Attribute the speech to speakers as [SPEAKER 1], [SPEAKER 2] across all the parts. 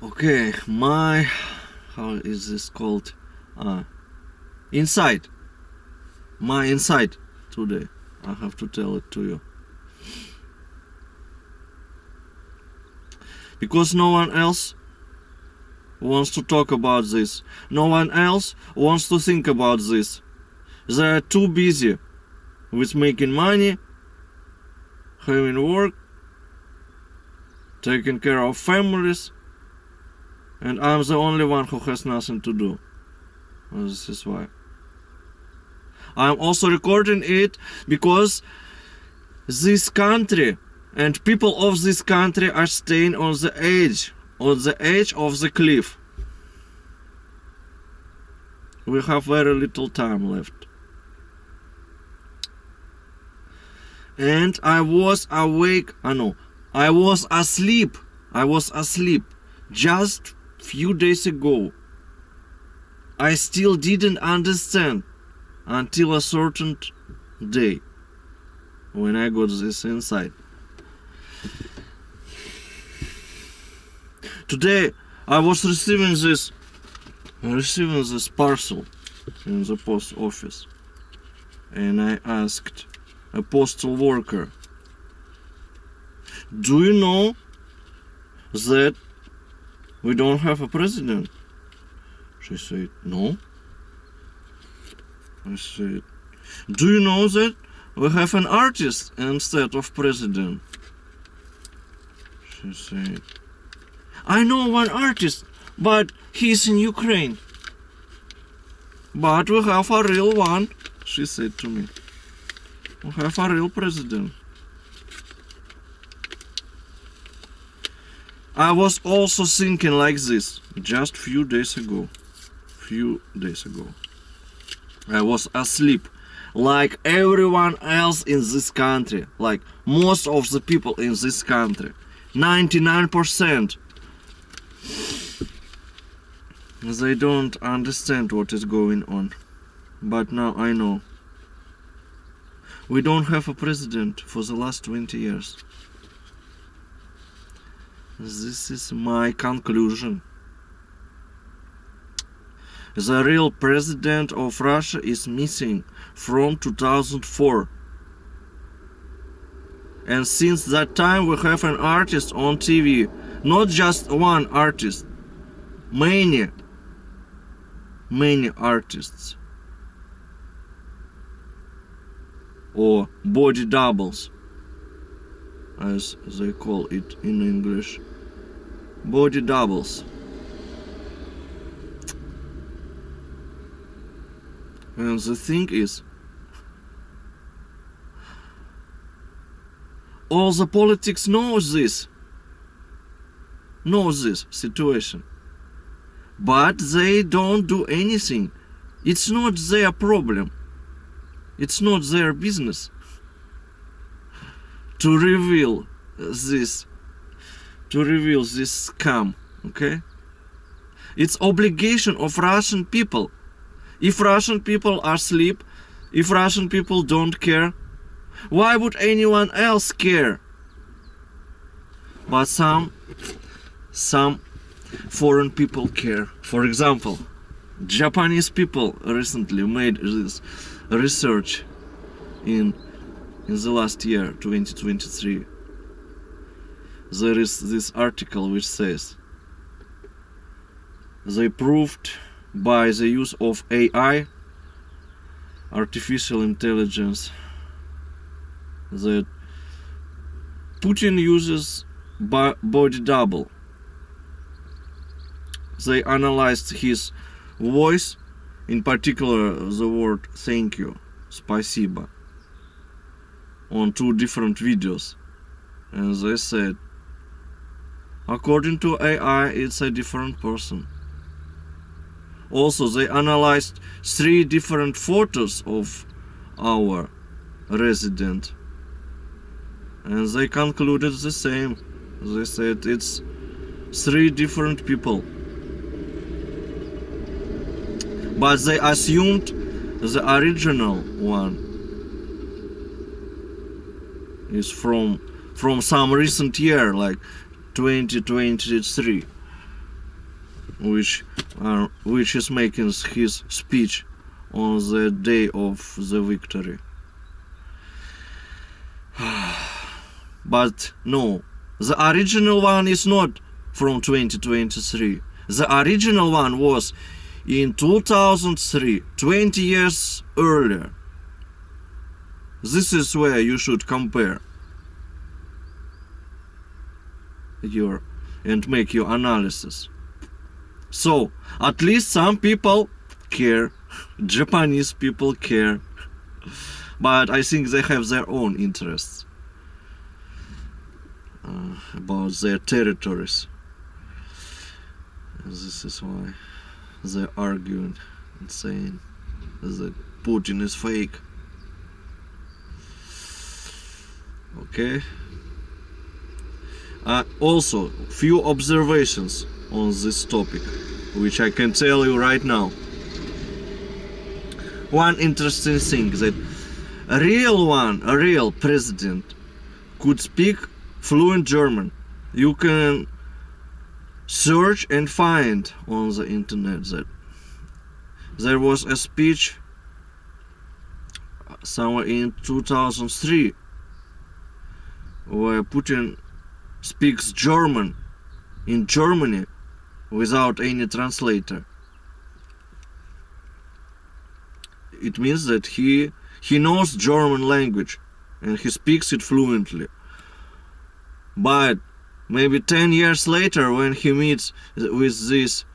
[SPEAKER 1] Okay, how is this called? Inside. My inside today. I have to tell it to you. Because no one else wants to talk about this. No one else wants to think about this. They are too busy with making money, having work, taking care of families, and I'm the only one who has nothing to do. This is why. I'm also recording it because this country and people of this country are staying on the edge of the cliff. We have very little time left. And I was asleep just few days ago. I still didn't understand until a certain day when I got this insight. Today I was receiving this parcel in the post office, and I asked a postal worker, do you know that we don't have a president? She said, no. I said, do you know that we have an artist instead of president? She said, I know one artist, but he's in Ukraine. But we have a real one, she said to me. We have a real president. I was also thinking like this just few days ago. I was asleep like everyone else in this country, like most of the people in this country. 99%. They don't understand what is going on. But now I know. We don't have a president for the last 20 years. This is my conclusion. The real president of Russia is missing from 2004. And since that time we have an artist on TV. Not just one artist. Many artists. Or body doubles, as they call it in English. Body doubles. And the thing is, all the politics knows this situation, but they don't do anything. It's not their problem. It's not their business to reveal this scam, okay? It's obligation of Russian people. If Russian people are asleep, if Russian people don't care, why would anyone else care? But some foreign people care. For example, Japanese people recently made this research in the last year, 2023. There is this article which says they proved by the use of AI, artificial intelligence, that Putin uses body double. They analyzed his voice, in particular the word thank you, спасибо, on 2 different videos, and they said, according to AI, it's a different person. Also, they analyzed 3 different photos of our resident, and they concluded the same. They said it's 3 different people. But they assumed the original one is from some recent year, like 2023. which is making his speech on the day of the victory. But no, the original one is not from 2023. The original one was in 2003, 20 years earlier. This is where you should compare and make your analysis. So, at least some people care. Japanese people care. But I think they have their own interests about their territories. This is why they're arguing and saying that Putin is fake. Okay. Also, few observations on this topic, which I can tell you right now. One interesting thing, that a real president could speak fluent German. You can search and find on the internet that there was a speech somewhere in 2003 where Putin speaks German in Germany without any translator. It means that he knows German language and he speaks it fluently. But maybe 10 years later, when he meets with this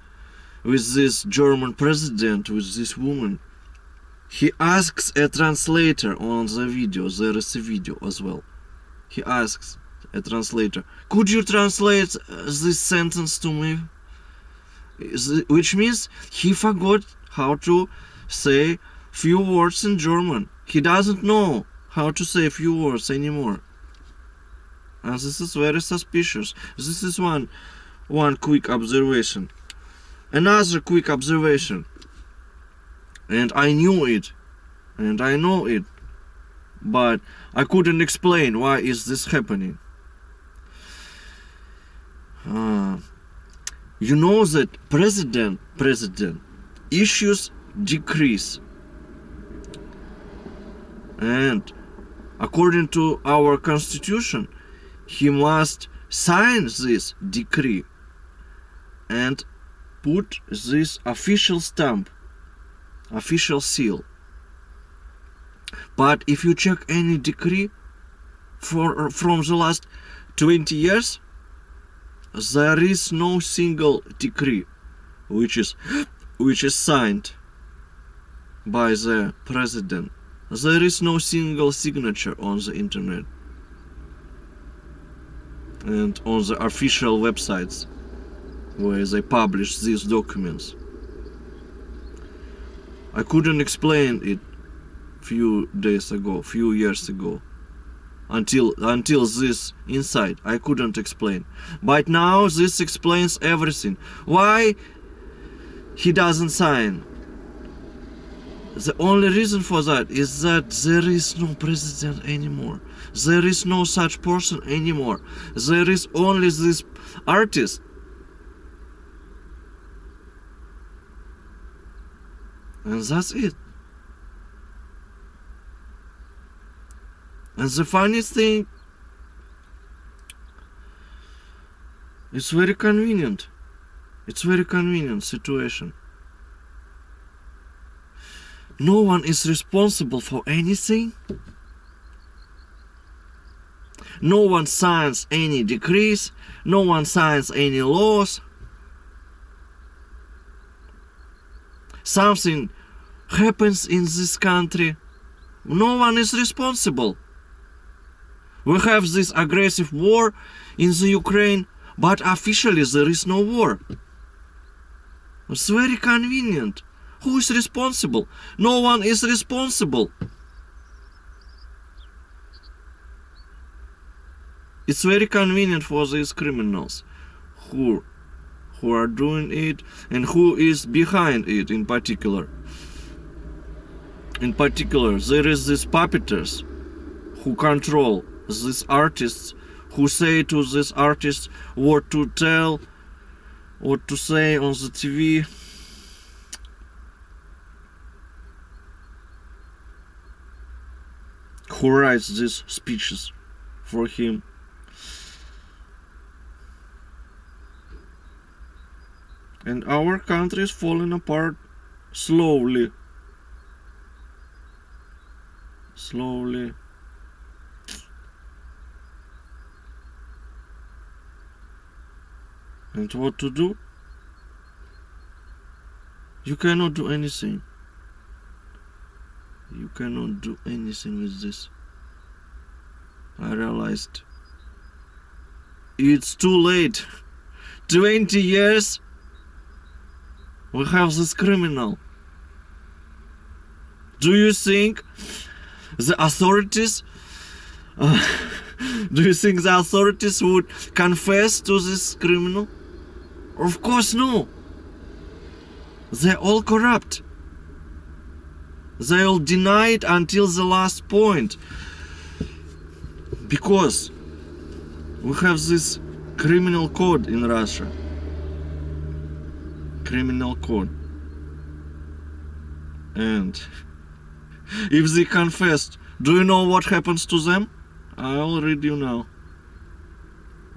[SPEAKER 1] German president, with this woman, he asks a translator on the video. There is a video as well. He asks a translator, could you translate this sentence to me? Which means he forgot how to say few words in German. He doesn't know how to say few words anymore. And this is very suspicious. This is one quick observation. Another quick observation. And I knew it. And I know it. But I couldn't explain why is this happening. You know that president issues decrees. And according to our constitution, he must sign this decree and put this official stamp, official seal. But if you check any decree from the last 20 years, there is no single decree which is signed by the president. There is no single signature on the internet and on the official websites where they publish these documents. I couldn't explain it few years ago. Until this insight, I couldn't explain. But now this explains everything. Why he doesn't sign? The only reason for that is that there is no president anymore. There is no such person anymore. There is only this artist. And that's it. And the funniest thing, it's very convenient. It's very convenient situation. No one is responsible for anything. No one signs any decrees. No one signs any laws. Something happens in this country. No one is responsible. We have this aggressive war in the Ukraine, but officially there is no war. It's very convenient. Who is responsible? No one is responsible. It's very convenient for these criminals who are doing it and who is behind it in particular. In particular, there is these puppeteers who control these artists, who say to these artists what to tell, what to say on the TV. Who writes these speeches for him? And our country is falling apart slowly. Slowly. And what to do? You cannot do anything. You cannot do anything with this. I realized it's too late. 20 years we have this criminal. Do you think the authorities would confess to this criminal? Of course no. They're all corrupt. They'll deny it until the last point. Because we have this criminal code in Russia. Criminal code. And if they confessed, do you know what happens to them? I'll read you now.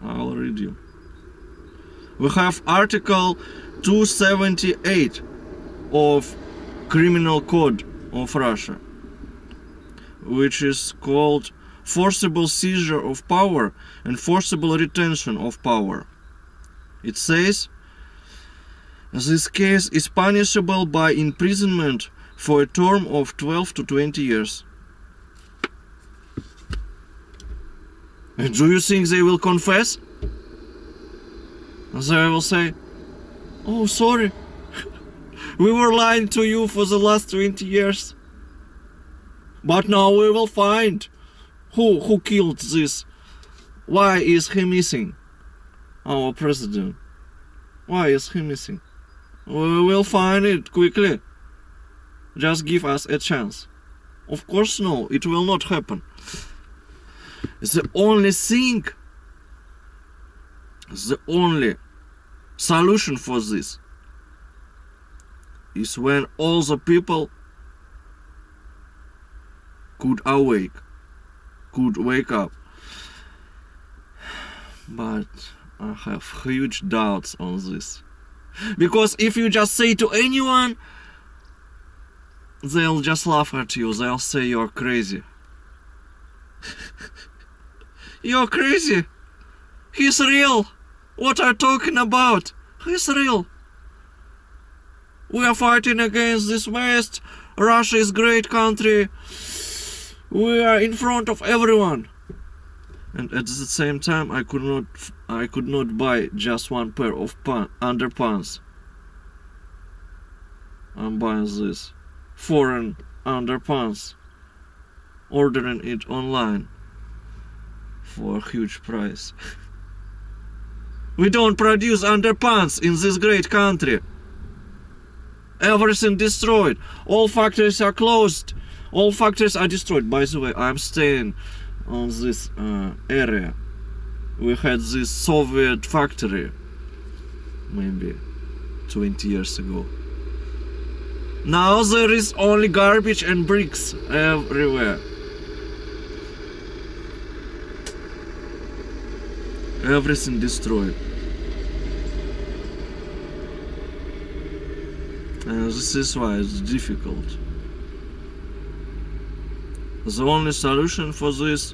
[SPEAKER 1] I'll read you. We have Article 278 of Criminal Code of Russia, which is called forcible seizure of power and forcible retention of power. It says, this case is punishable by imprisonment for a term of 12 to 20 years. And do you think they will confess? They will say, oh, sorry, we were lying to you for the last 20 years. But now we will find who killed this. Why is he missing? Our president. Why is he missing? We will find it quickly. Just give us a chance. Of course no, it will not happen. The only thing, the only solution for this is when all the people could wake up. But I have huge doubts on this. Because if you just say to anyone, they'll just laugh at you. They'll say you're crazy. You're crazy. He's real. What are you talking about? He's real. We are fighting against this West. Russia is a great country. We are in front of everyone. And at the same time, I could not buy just one pair of underpants. I'm buying this foreign underpants, ordering it online for a huge price. We don't produce underpants in this great country. Everything destroyed. All factories are closed. All factories are destroyed. By the way, I'm staying on this area. We had this Soviet factory maybe 20 years ago. Now there is only garbage and bricks everywhere. Everything destroyed. And this is why it's difficult. The only solution for this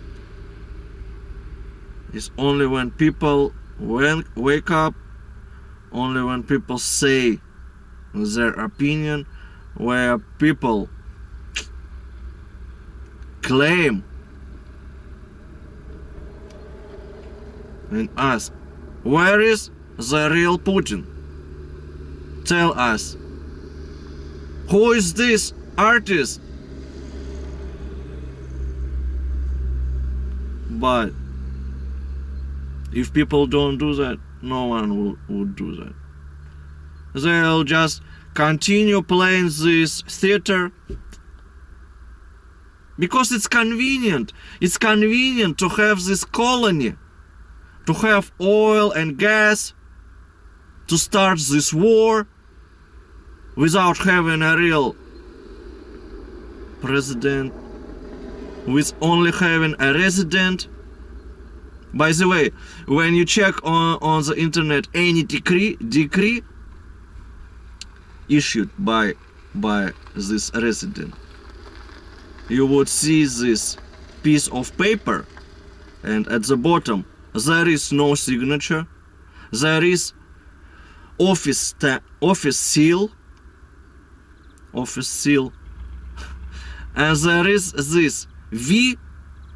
[SPEAKER 1] is only when people wake up, only when people say their opinion, where people claim and ask, where is the real Putin? Tell us, who is this artist? But if people don't do that, no one would do that. They'll just continue playing this theater because it's convenient. It's convenient to have this colony, to have oil and gas to start this war without having a real president, with only having a resident. By the way, when you check on the internet any decree issued by this resident, you would see this piece of paper, and at the bottom there is no signature, there is office seal, and there is this V.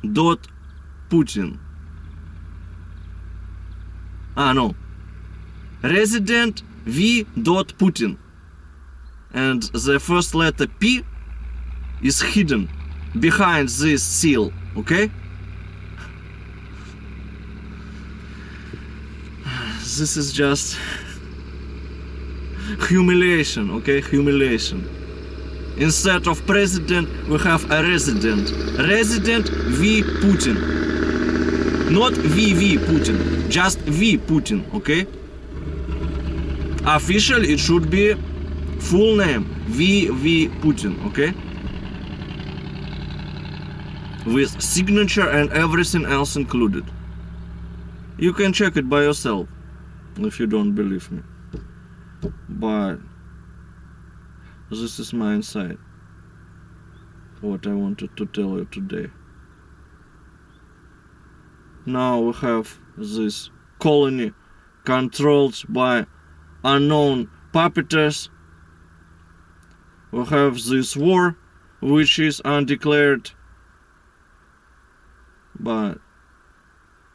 [SPEAKER 1] Putin. No. Resident V. Putin. And the first letter P is hidden behind this seal, okay? This is just humiliation, okay? Humiliation. Instead of president, we have a resident. Resident V. Putin. Not VV Putin, just V. Putin, okay? Officially, it should be full name VV Putin, okay? With signature and everything else included. You can check it by yourself if you don't believe me. But this is my insight, what I wanted to tell you today. Now we have this colony controlled by unknown puppeteers. We have this war, which is undeclared, but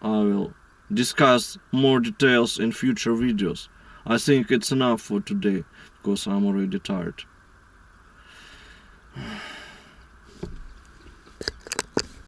[SPEAKER 1] I will discuss more details in future videos. I think it's enough for today, because I'm already tired.